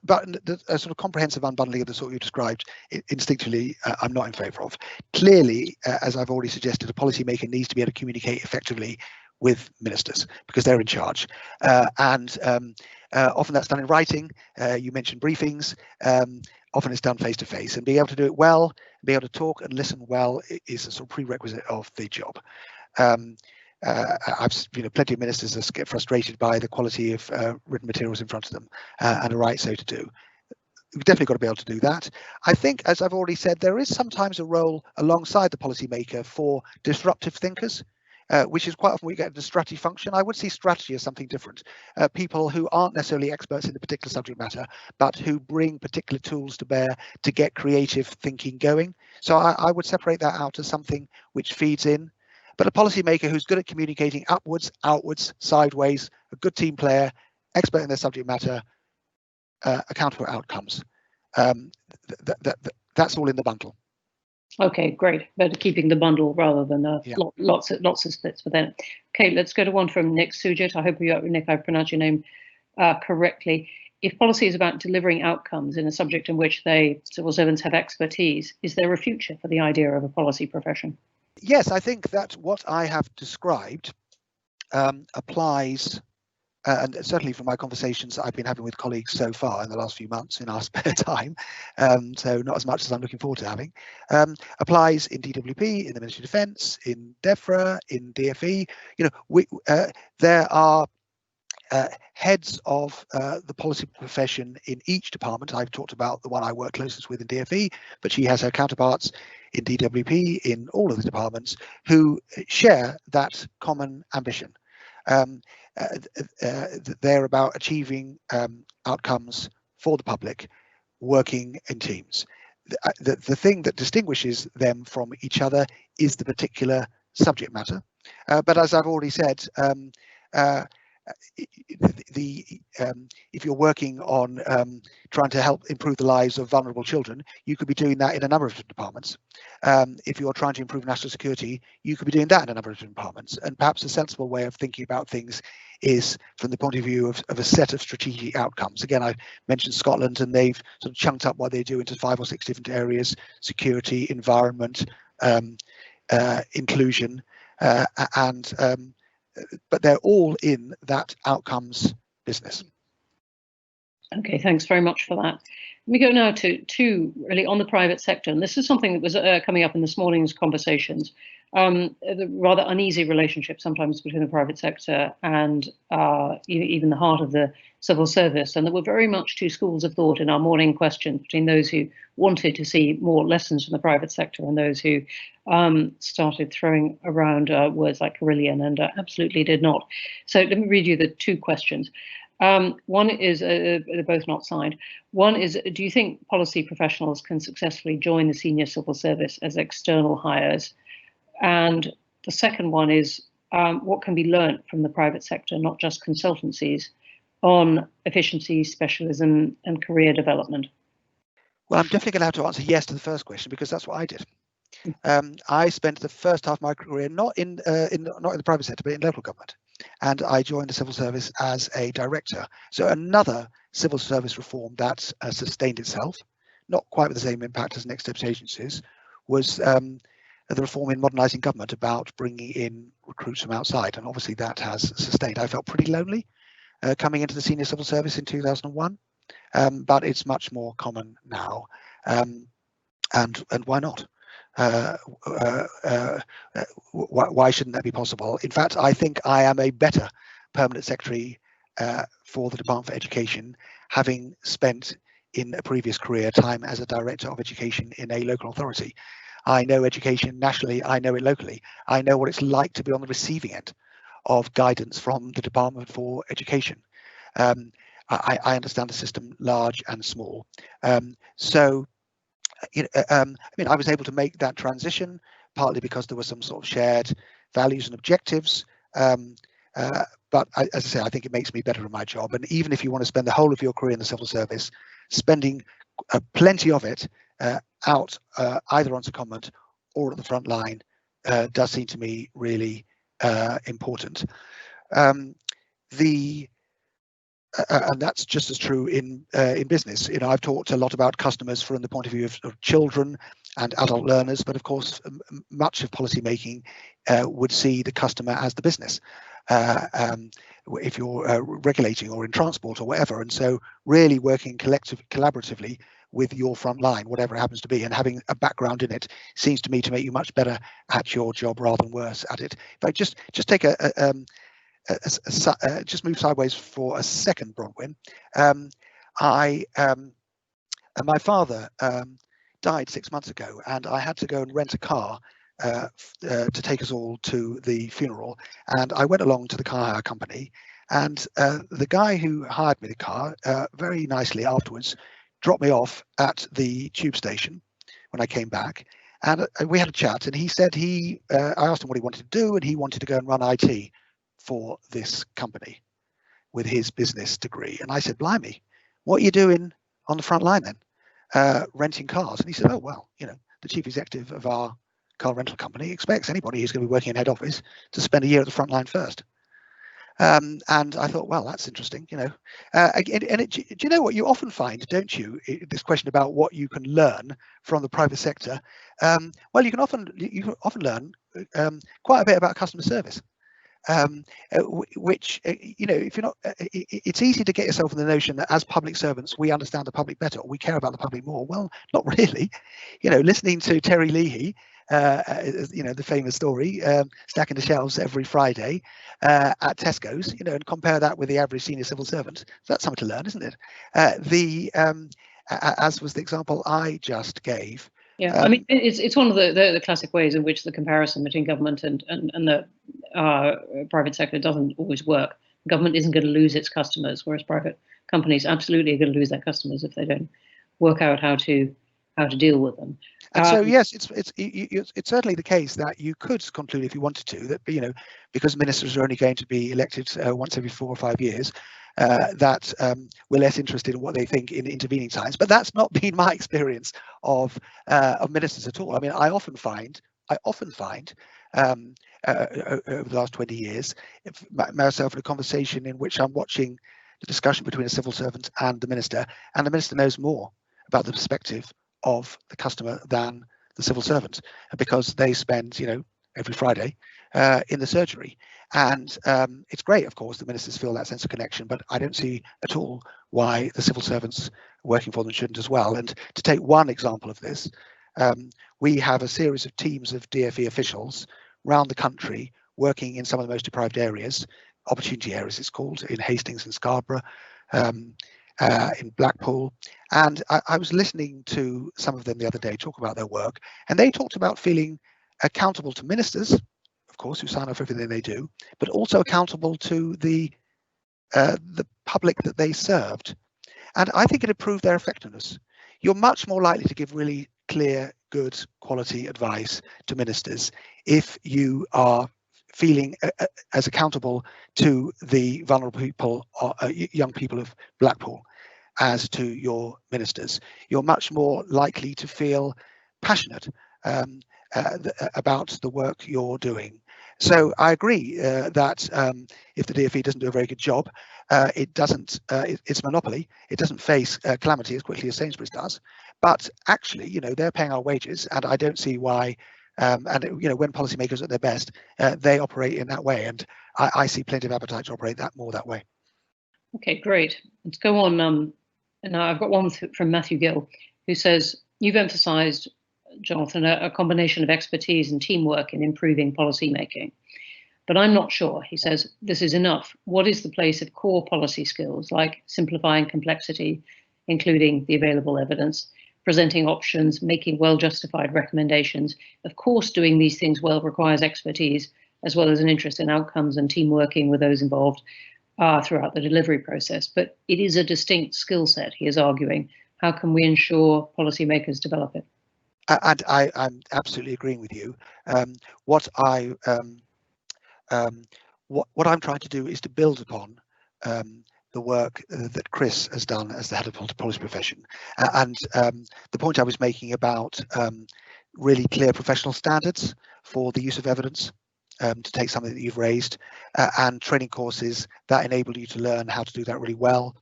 but a sort of comprehensive unbundling of the sort you described, instinctively, I'm not in favour of. Clearly, as I've already suggested, a policymaker needs to be able to communicate effectively with ministers because they're in charge, and often that's done in writing. You mentioned briefings. Often it's done face to face, and being able to do it well, be able to talk and listen well is a sort of prerequisite of the job. I've plenty of ministers get frustrated by the quality of written materials in front of them, and are right so to do. We've definitely got to be able to do that. I think, as I've already said, there is sometimes a role alongside the policymaker for disruptive thinkers, which is quite often we get the strategy function. I would see strategy as something different. People who aren't necessarily experts in the particular subject matter, but who bring particular tools to bear to get creative thinking going. So I would separate that out as something which feeds in. But a policymaker who's good at communicating upwards, outwards, sideways, a good team player, expert in their subject matter, accountable outcomes. That's all in the bundle. Okay, great. Better keeping the bundle rather than lots of splits within it. Okay, let's go to one from Nick Sujit. I hope Nick, I pronounced your name correctly. If policy is about delivering outcomes in a subject in which civil servants have expertise, is there a future for the idea of a policy profession? Yes, I think that what I have described applies and certainly from my conversations I've been having with colleagues so far in the last few months in our spare time, so not as much as I'm looking forward to having, applies in DWP, in the Ministry of Defence, in DEFRA, in DFE. There are heads of the policy profession in each department. I've talked about the one I work closest with in DFE, but she has her counterparts in DWP, in all of the departments, who share that common ambition. They're about achieving outcomes for the public, working in teams. The thing that distinguishes them from each other is the particular subject matter. But as I've already said, if you're working on trying to help improve the lives of vulnerable children, you could be doing that in a number of different departments. If you're trying to improve national security, you could be doing that in a number of different departments. And perhaps a sensible way of thinking about things is from the point of view of a set of strategic outcomes. Again, I mentioned Scotland, and they've sort of chunked up what they do into 5 or 6 different areas: security, environment, inclusion, but they're all in that outcomes business. Okay, thanks very much for that. Let me go now to really on the private sector, and this is something that was coming up in this morning's conversations. The rather uneasy relationship sometimes between the private sector and even the heart of the civil service, and there were very much 2 schools of thought in our morning questions, between those who wanted to see more lessons from the private sector and those who started throwing around words like Carillion and absolutely did not. So let me read you the 2 questions. One is, they're both not signed. One is, do you think policy professionals can successfully join the senior civil service as external hires? And the second one is, what can be learnt from the private sector, not just consultancies, on efficiency, specialism and career development? Well, I'm definitely going to have to answer yes to the first question, because that's what I did. I spent the first half of my career not in the private sector, but in local government, and I joined the civil service as a director. So another civil service reform that sustained itself, not quite with the same impact as next steps agencies, was the reform in modernising government about bringing in recruits from outside, and obviously that has sustained. I felt pretty lonely coming into the senior civil service in 2001, but it's much more common now, and why not? Why shouldn't that be possible? In fact, I think I am a better permanent secretary for the Department for Education, having spent in a previous career time as a director of education in a local authority. I know education nationally, I know it locally. I know what it's like to be on the receiving end of guidance from the Department for Education. I understand the system large and small. I was able to make that transition partly because there were some sort of shared values and objectives. But as I say, I think it makes me better in my job. And even if you want to spend the whole of your career in the civil service, spending plenty of it out either on secondment or at the front line does seem to me really important. And that's just as true in business. I've talked a lot about customers from the point of view of children and adult learners, but of course, much of policy making would see the customer as the business. If you're regulating or in transport or whatever, and so really working collaboratively with your front line, whatever it happens to be, and having a background in it seems to me to make you much better at your job rather than worse at it. If I just take just move sideways for a second, Bronwen. My father died 6 months ago, and I had to go and rent a car to take us all to the funeral. And I went along to the car hire company, and the guy who hired me the car very nicely afterwards dropped me off at the tube station when I came back. And we had a chat, and he said I asked him what he wanted to do, and he wanted to go and run IT for this company with his business degree. And I said, blimey, what are you doing on the front line then? Renting cars? And he said, oh, well, the chief executive of our car rental company expects anybody who's going to be working in head office to spend a year at the front line first. And I thought, well, that's interesting, do you know what you often find, don't you, this question about what you can learn from the private sector? Well, you can often learn quite a bit about customer service. which if you're not, it's easy to get yourself in the notion that as public servants we understand the public better, or we care about the public more. Well, not really. Listening to Terry Leahy, the famous story, stacking the shelves every Friday at Tesco's, and compare that with the average senior civil servant. That's something to learn, isn't it? As was the example I just gave. Yeah, I mean, it's one of the classic ways in which the comparison between government and the private sector doesn't always work. Government isn't going to lose its customers, whereas private companies absolutely are going to lose their customers if they don't work out how to deal with them. And so yes, it's certainly the case that you could conclude, if you wanted to, that because ministers are only going to be elected once every 4 or 5 years, that we're less interested in what they think in intervening times. But that's not been my experience of ministers at all. I mean, I often find over the last 20 years myself in a conversation in which I'm watching the discussion between a civil servant and the minister knows more about the perspective of the customer than the civil servant, because they spend every Friday in the surgery. And it's great, of course, the ministers feel that sense of connection, but I don't see at all why the civil servants working for them shouldn't as well. And to take one example of this, we have a series of teams of DfE officials around the country working in some of the most deprived areas, opportunity areas it's called, in Hastings and Scarborough, in Blackpool. And I was listening to some of them the other day talk about their work, and they talked about feeling accountable to ministers, of course, who sign off everything they do, but also accountable to the public that they served. And I think it improved their effectiveness. You're much more likely to give really clear, good quality advice to ministers if you are feeling as accountable to the vulnerable people, young people of Blackpool, as to your ministers. You're much more likely to feel passionate about the work you're doing. So I agree that if the DfE doesn't do a very good job, it's monopoly. It doesn't face calamity as quickly as Sainsbury's does. But actually, they're paying our wages, and I don't see why. And when policymakers are at their best, they operate in that way, and I see plenty of appetite to operate that way. Okay, great. Let's go on. And I've got one from Matthew Gill, who says, you've emphasised, Jonathan, a combination of expertise and teamwork in improving policy making. But I'm not sure. He says, this is enough. What is the place of core policy skills like simplifying complexity, including the available evidence, presenting options, making well-justified recommendations? Of course, doing these things well requires expertise, as well as an interest in outcomes and team working with those involved throughout the delivery process. But it is a distinct skill set, he is arguing. How can we ensure policymakers develop it? And I'm absolutely agreeing with you. What I'm trying to do is to build upon the work that Chris has done as the head of the policy profession, and the point I was making about really clear professional standards for the use of evidence, to take something that you've raised, and training courses that enable you to learn how to do that really well.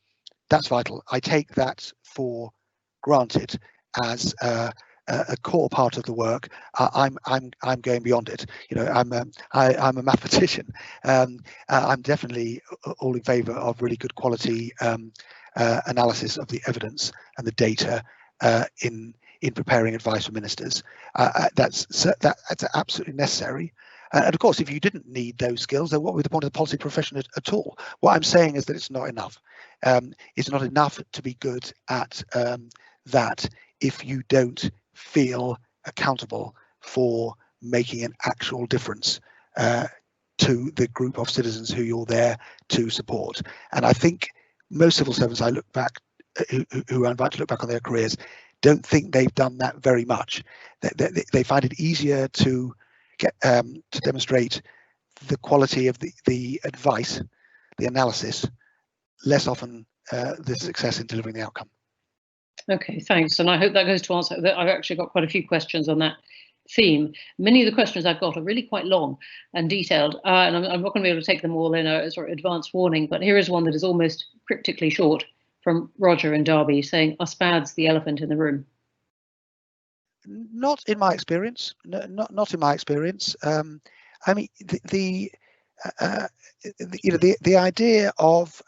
That's vital. I take that for granted as a core part of the work. I'm going beyond it. I'm a mathematician. I'm definitely all in favour of really good quality analysis of the evidence and the data in preparing advice for ministers. That's absolutely necessary. And of course, if you didn't need those skills, then what would be the point of the policy profession at all? What I'm saying is that it's not enough. It's not enough to be good at that if you don't feel accountable for making an actual difference to the group of citizens who you're there to support. And I think most civil servants I look back, who I invite to look back on their careers, don't think they've done that very much. They find it easier to get to demonstrate the quality of the advice, the analysis, less often the success in delivering the outcome. Okay, thanks. And I hope that goes to answer that. I've actually got quite a few questions on that theme. Many of the questions I've got are really quite long and detailed, and I'm not going to be able to take them all in a sort of advance warning, but here is one that is almost cryptically short from Roger in Derby, saying, are SPADs the elephant in the room? Not in my experience. Not in my experience. I mean, the idea of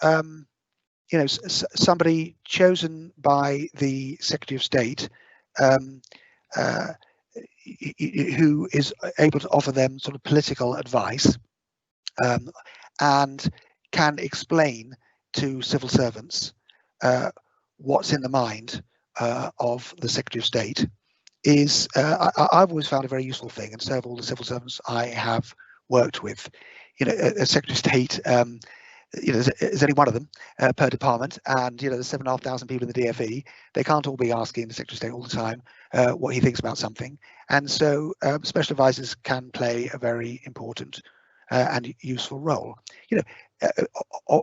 somebody chosen by the Secretary of State who is able to offer them sort of political advice and can explain to civil servants what's in the mind of the Secretary of State is I've always found a very useful thing, and so have all the civil servants I have worked with. A Secretary of State, there's only one of them per department, and there's 7,500 people in the DFE. They can't all be asking the Secretary of State all the time what he thinks about something, and so special advisors can play a very important and useful role.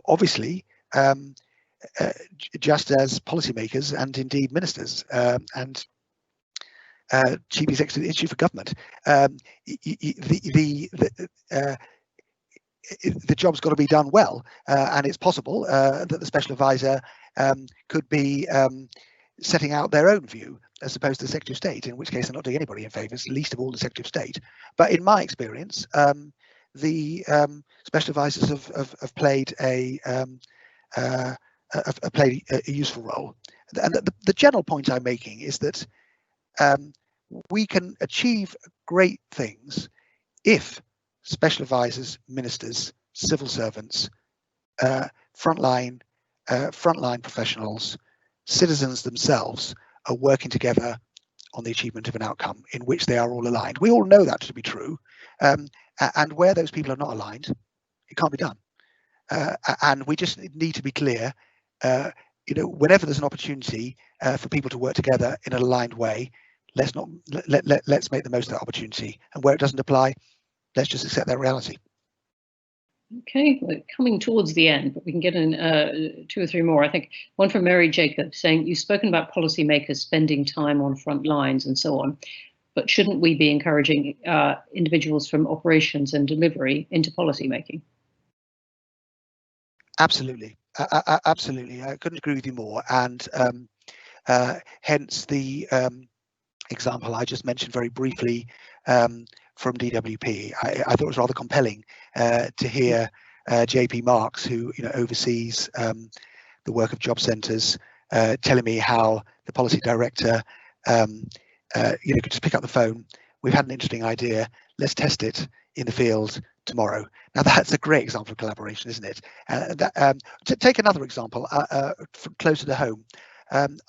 Obviously, just as policymakers and indeed ministers and chief executive of the Institute for Government, the job's got to be done well, and it's possible that the special advisor could be setting out their own view as opposed to the Secretary of State, in which case they're not doing anybody in favours, least of all the Secretary of State. But in my experience, the special advisors have played a useful role. And the general point I'm making is that we can achieve great things if special advisors, ministers, civil servants, frontline professionals, citizens themselves are working together on the achievement of an outcome in which they are all aligned. We all know that to be true, and where those people are not aligned, it can't be done. And we just need to be clear. Whenever there's an opportunity for people to work together in an aligned way, let's make the most of that opportunity. And where it doesn't apply, let's just accept that reality. Okay, we're coming towards the end, but we can get in 2 or 3 more. I think one from Mary Jacob saying, you've spoken about policymakers spending time on front lines and so on, but shouldn't we be encouraging individuals from operations and delivery into policymaking? Absolutely, absolutely. I couldn't agree with you more. And hence the example I just mentioned very briefly from DWP. I thought it was rather compelling to hear JP Marks, who oversees the work of job centres, telling me how the policy director could just pick up the phone. We've had an interesting idea. Let's test it in the field tomorrow. Now that's a great example of collaboration, isn't it? To take another example closer to home,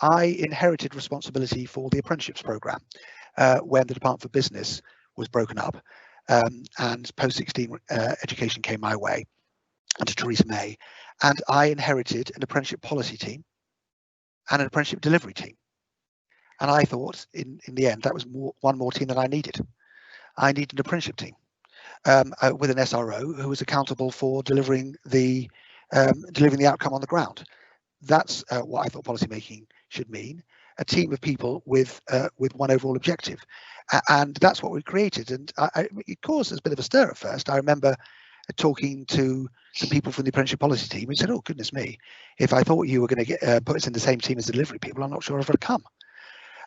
I inherited responsibility for the apprenticeships programme when the Department for Business was broken up, and post-16 education came my way under Theresa May, and I inherited an apprenticeship policy team and an apprenticeship delivery team. And I thought, in the end, that was one more team than I needed. I needed an apprenticeship team with an SRO who was accountable for delivering the outcome on the ground. That's what I thought policymaking should mean: a team of people with one overall objective, and that's what we created. And it caused us a bit of a stir at first. I remember talking to some people from the apprenticeship policy team who said, "Oh goodness me, if I thought you were going to put us in the same team as delivery people, I'm not sure if I'd come."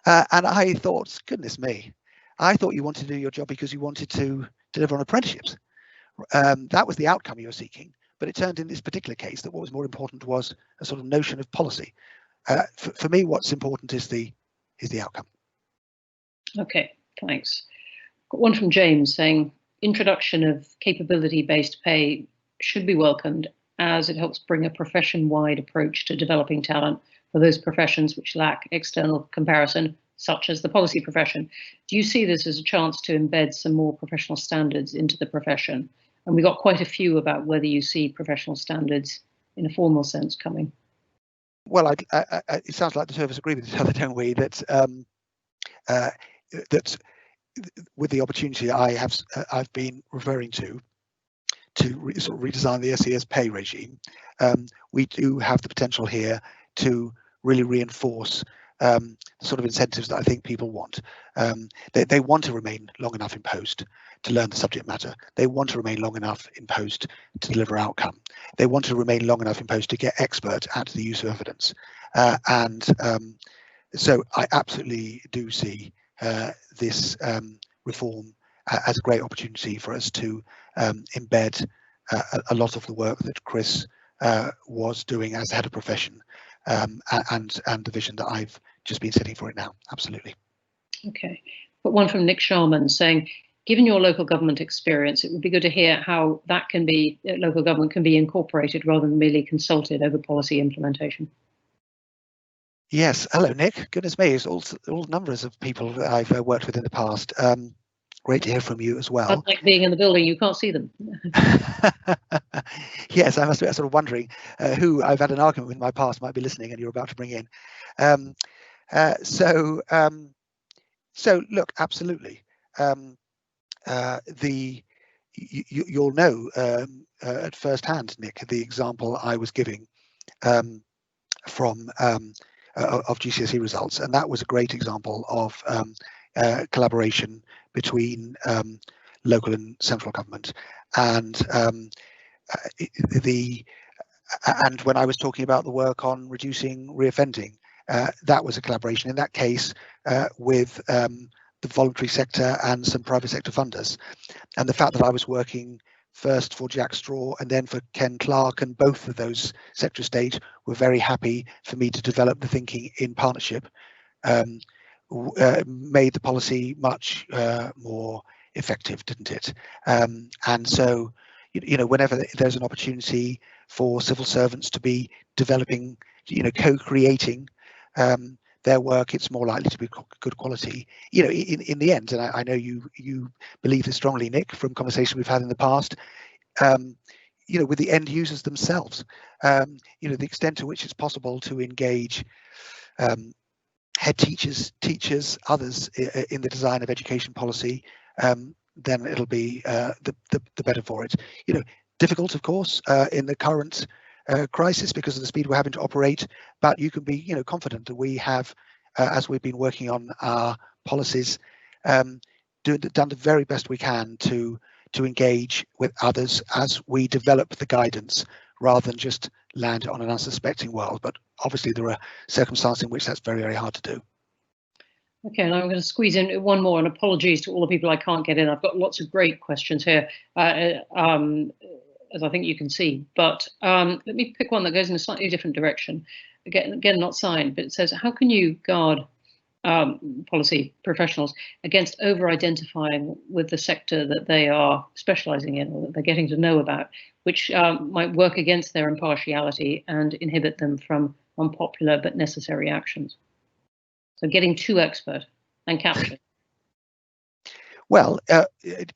And I thought, goodness me, I thought you wanted to do your job because you wanted to deliver on apprenticeships. That was the outcome you were seeking. But it turned in this particular case that what was more important was a sort of notion of policy. For me, what's important is the outcome. Okay, thanks. Got one from James saying, introduction of capability-based pay should be welcomed as it helps bring a profession-wide approach to developing talent for those professions which lack external comparison, such as the policy profession. Do you see this as a chance to embed some more professional standards into the profession? And we got quite a few about whether you see professional standards in a formal sense coming. Well, it sounds like the two of us agree with each other, don't we? That that with the opportunity I've been referring to sort of redesign the SES pay regime, we do have the potential here to really reinforce the sort of incentives that I think people want. They want to remain long enough in post to learn the subject matter. They want to remain long enough in post to deliver outcome. They want to remain long enough in post to get expert at the use of evidence. So I absolutely do see this reform as a great opportunity for us to embed a lot of the work that Chris was doing as head of profession, and the vision that I've just been setting for it now. Absolutely. Okay, but one from Nick Sharman saying, given your local government experience, it would be good to hear how that can be, local government can be incorporated rather than merely consulted over policy implementation. Yes, hello Nick. Goodness me, it's all numbers of people that I've worked with in the past. Great to hear from you as well. Like being in the building, you can't see them. Yes, I must be sort of wondering who I've had an argument with in my past might be listening and you're about to bring in. So look, absolutely. You'll know at first hand, Nick, the example I was giving from of GCSE results, and that was a great example of collaboration between local and central government. And when I was talking about the work on reducing reoffending, that was a collaboration in that case with the voluntary sector and some private sector funders. And the fact that I was working first for Jack Straw and then for Ken Clark, and both of those sector estates were very happy for me to develop the thinking in partnership, made the policy much more effective, didn't it? And so, you know, whenever there's an opportunity for civil servants to be developing, you know, co-creating their work, it's more likely to be good quality. You know, in the end, and I know you believe this strongly, Nick, from conversation we've had in the past, you know, with the end users themselves, you know, the extent to which it's possible to engage head teachers, others in the design of education policy, then it'll be the better for it. You know, difficult, of course, in the current crisis because of the speed we're having to operate, but you can be, you know, confident that we have, as we've been working on our policies, done the very best we can to engage with others as we develop the guidance, rather than just land on an unsuspecting world. But obviously there are circumstances in which that's very, very hard to do. Okay, and I'm going to squeeze in one more, and apologies to all the people I can't get in. I've got lots of great questions here, as I think you can see, but let me pick one that goes in a slightly different direction. Again, not signed, but it says, how can you guard policy professionals against over-identifying with the sector that they are specializing in or that they're getting to know about, which might work against their impartiality and inhibit them from unpopular but necessary actions? So getting too expert and captured. Well,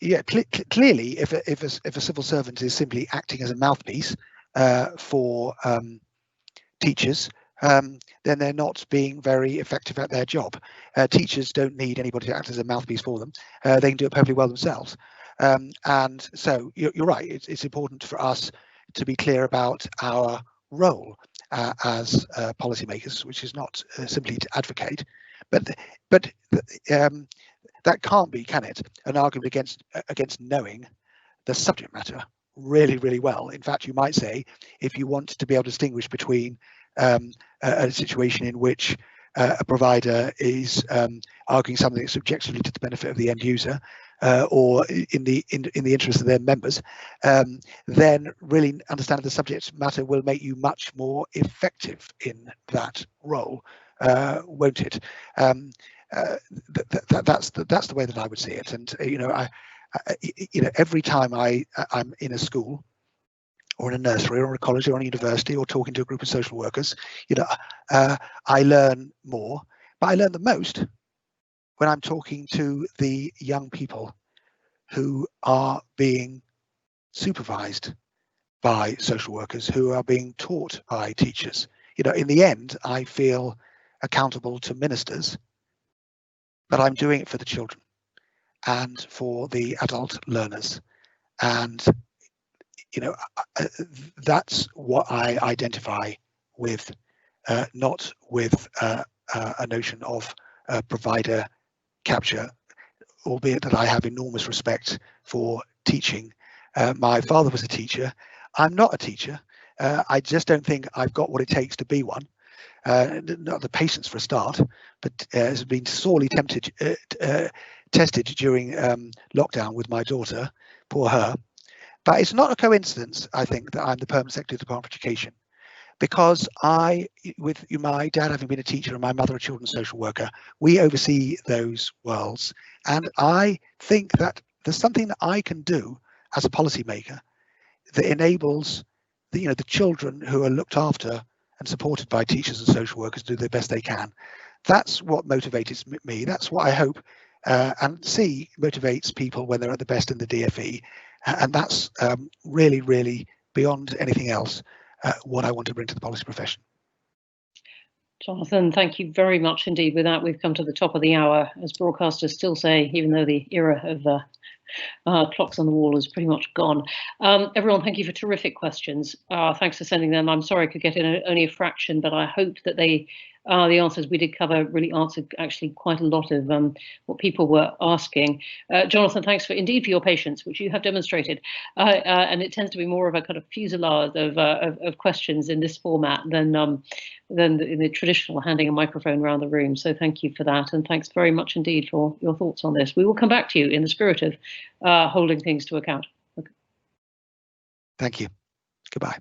yeah, clearly, if a civil servant is simply acting as a mouthpiece for teachers, then they're not being very effective at their job. Teachers don't need anybody to act as a mouthpiece for them. They can do it perfectly well themselves. And so you're right. It's important for us to be clear about our role as policymakers, which is not simply to advocate, but that can't be, can it, an argument against knowing the subject matter really, really well. In fact, you might say, if you want to be able to distinguish between a situation in which a provider is arguing something that's subjectively to the benefit of the end user, or in the interest of their members, then really understanding the subject matter will make you much more effective in that role, won't it? That's the way that I would see it. And you know, every time I'm in a school, or in a nursery, or in a college, or in a university, or talking to a group of social workers, you know, I learn more, but I learn the most when I'm talking to the young people who are being supervised by social workers, who are being taught by teachers. You know, in the end, I feel accountable to ministers, but I'm doing it for the children and for the adult learners. And you know, that's what I identify with, not with a notion of provider capture, albeit that I have enormous respect for teaching. My father was a teacher. I'm not a teacher. I just don't think I've got what it takes to be one. Not the patience for a start, but has been sorely tested during lockdown with my daughter, poor her. But it's not a coincidence, I think, that I'm the permanent secretary of the Department of Education, because with my dad having been a teacher and my mother a children's social worker, we oversee those worlds. And I think that there's something that I can do as a policymaker that enables the children who are looked after and supported by teachers and social workers to do the best they can. That's what motivates me. That's what I hope and see motivates people when they're at the best in the DFE. And that's really, really beyond anything else what I want to bring to the policy profession. Jonathan, thank you very much indeed. With that, we've come to the top of the hour. As broadcasters still say, even though the era of clocks on the wall is pretty much gone. Everyone, thank you for terrific questions. Thanks for sending them. I'm sorry I could get in only a fraction, but I hope that the answers we did cover really answered actually quite a lot of what people were asking. Jonathan, thanks for your patience, which you have demonstrated. And it tends to be more of a kind of fusillade of questions in this format than in the traditional handing a microphone around the room. So thank you for that. And thanks very much indeed for your thoughts on this. We will come back to you in the spirit of holding things to account. Okay. Thank you. Goodbye.